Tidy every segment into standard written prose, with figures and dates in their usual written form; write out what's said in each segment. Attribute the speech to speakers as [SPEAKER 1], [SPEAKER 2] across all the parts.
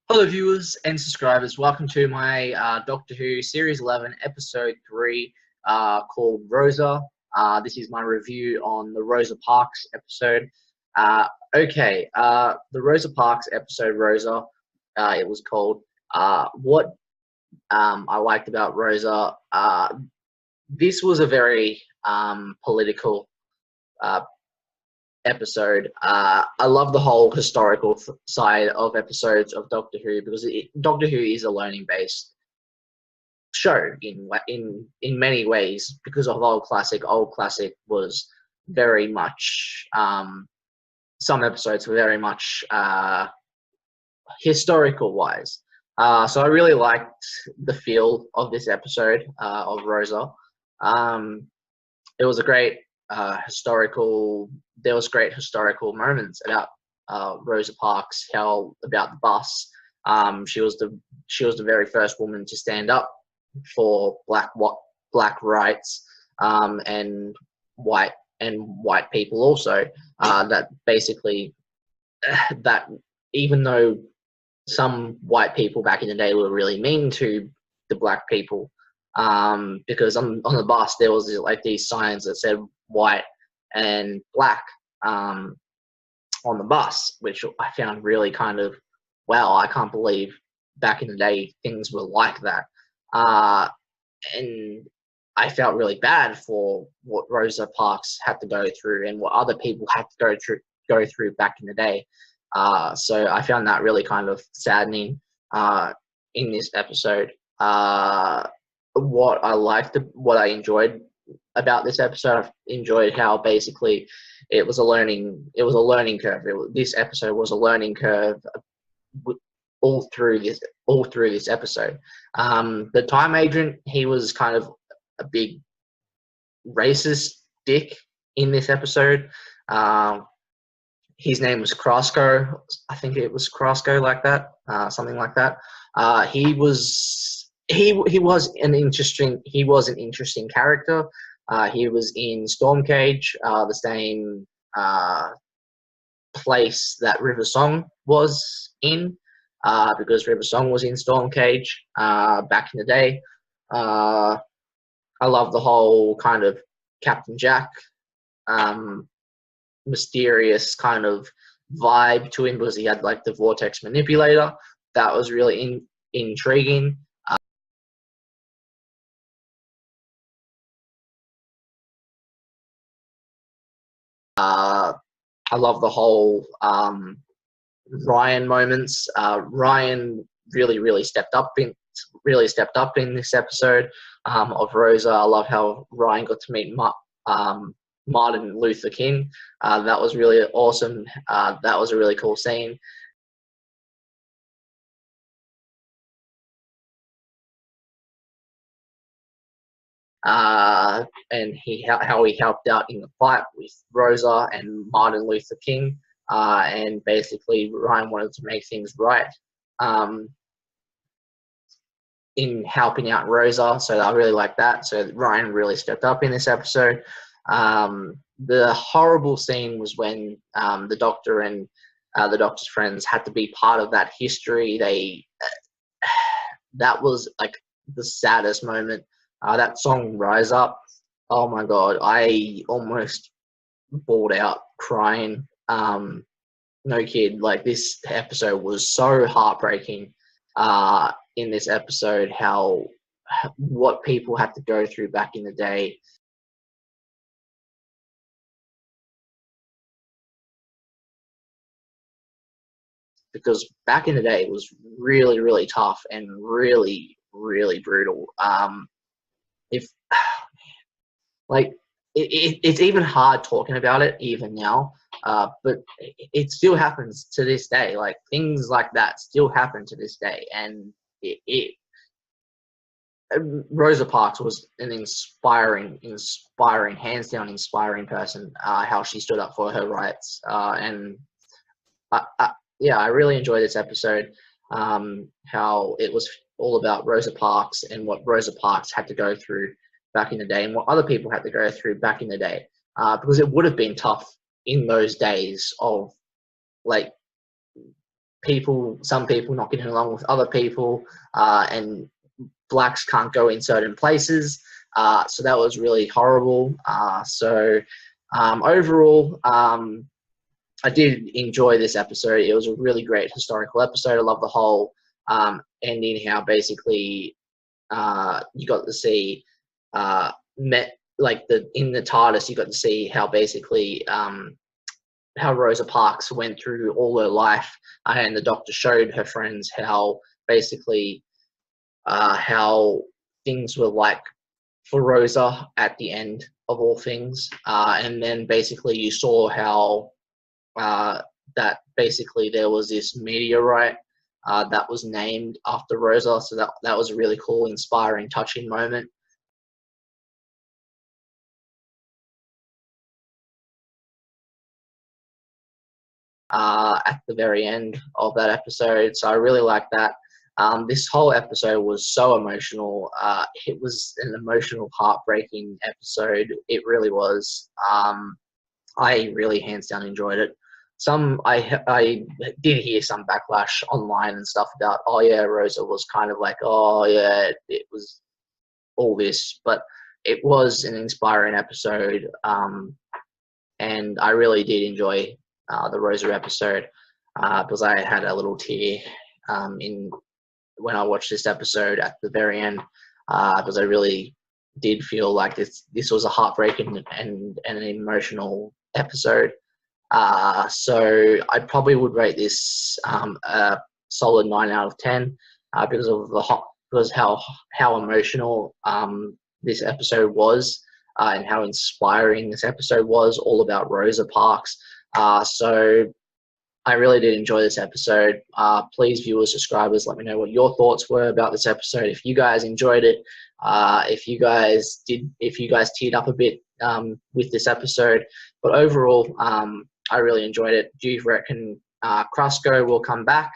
[SPEAKER 1] Hello, viewers and subscribers. Welcome to my Doctor Who Series 11, Episode 3, called Rosa. This is my review on the Rosa Parks episode. The Rosa Parks episode, Rosa, it was called. What I liked about Rosa, this was a very political episode. I love the whole historical side of episodes of Doctor Who because Doctor Who is a learning-based show in many ways because of Old Classic. Old Classic was very much some episodes were very much historical wise. So I really liked the feel of this episode of Rosa. It was a great historical. There was great historical moments about Rosa Parks. How about the bus? She was the very first woman to stand up for black rights and white people also. That basically that even though some white people back in the day were really mean to the black people, because on the bus there was like these signs that said white and black on the bus, which I found really kind of, wow, I can't believe back in the day things were like that. And I felt really bad for what Rosa Parks had to go through and what other people had to go through back in the day. So I found that really kind of saddening in this episode. What I enjoyed about this episode, I enjoyed how basically it was a learning curve. This episode was a learning curve all through this episode. The time agent, he was kind of a big racist dick in this episode. His name was Krasko. I think it was Krasko, like that, something like that. He was an interesting character. He was in Stormcage, the same place that River Song was in, because River Song was in Stormcage back in the day. I love the whole kind of Captain Jack mysterious kind of vibe to him because he had like the vortex manipulator. That was really intriguing. I love the whole Ryan moments. Ryan really stepped up in this episode of Rosa. I love how Ryan got to meet Martin Luther King. That was really awesome. That was a really cool scene. And how he helped out in the fight with Rosa and Martin Luther King. And basically Ryan wanted to make things right in helping out Rosa. So I really like that. So Ryan really stepped up in this episode. The horrible scene was when the Doctor and the Doctor's friends had to be part of that history. That was like the saddest moment. That song Rise Up, oh my god, I almost bawled out crying. No kid, like this episode was so heartbreaking. In this episode, what people had to go through back in the day. Because back in the day it was really tough and really brutal. If like it's even hard talking about it even now, but it still happens to this day. Like things like that still happen to this day, and Rosa Parks was an inspiring, hands down inspiring person. How she stood up for her rights, and yeah, I really enjoyed this episode. How it was all about Rosa Parks and what Rosa Parks had to go through back in the day and what other people had to go through back in the day, because it would have been tough in those days of like some people not getting along with other people, and blacks can't go in certain places. So that was really horrible. Overall, I did enjoy this episode. It was a really great historical episode. I love the whole ending, how basically you got to see in the TARDIS, you got to see how basically how Rosa Parks went through all her life, and the Doctor showed her friends how basically how things were like for Rosa at the end of all things, and then basically you saw how that basically there was this meteorite that was named after Rosa, so that was a really cool, inspiring, touching moment. At the very end of that episode, so I really like that. This whole episode was so emotional. It was an emotional, heartbreaking episode. It really was. I really hands down enjoyed it. I did hear some backlash online and stuff about, oh yeah, Rosa was kind of like, oh yeah, it was all this, but it was an inspiring episode, and I really did enjoy the Rosa episode, because I had a little tear in when I watched this episode at the very end, because I really did feel like this was a heartbreaking and an emotional episode. So I probably would rate this a solid 9 out of 10, because of because how emotional this episode was, and how inspiring this episode was, all about Rosa Parks. So I really did enjoy this episode. Please, viewers, subscribers, let me know what your thoughts were about this episode. If you guys enjoyed it, if you guys teared up a bit with this episode. But overall, I really enjoyed it. Do you reckon Krusco will come back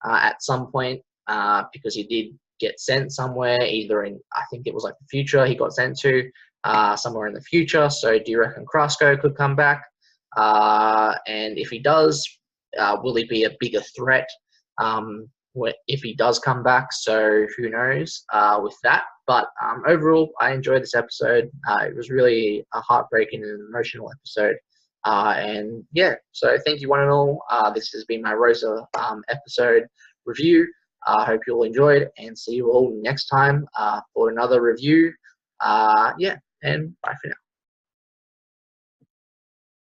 [SPEAKER 1] at some point, because he did get sent somewhere, either in, I think it was like the future he got sent to, somewhere in the future. So do you reckon Krusco could come back? And if he does, will he be a bigger threat if he does come back? So who knows with that. But overall, I enjoyed this episode. It was really a heartbreaking and emotional episode. And yeah, so thank you one and all. This has been my Rosa episode review. I hope you all enjoyed, and see you all next time for another review. Yeah, and bye for now.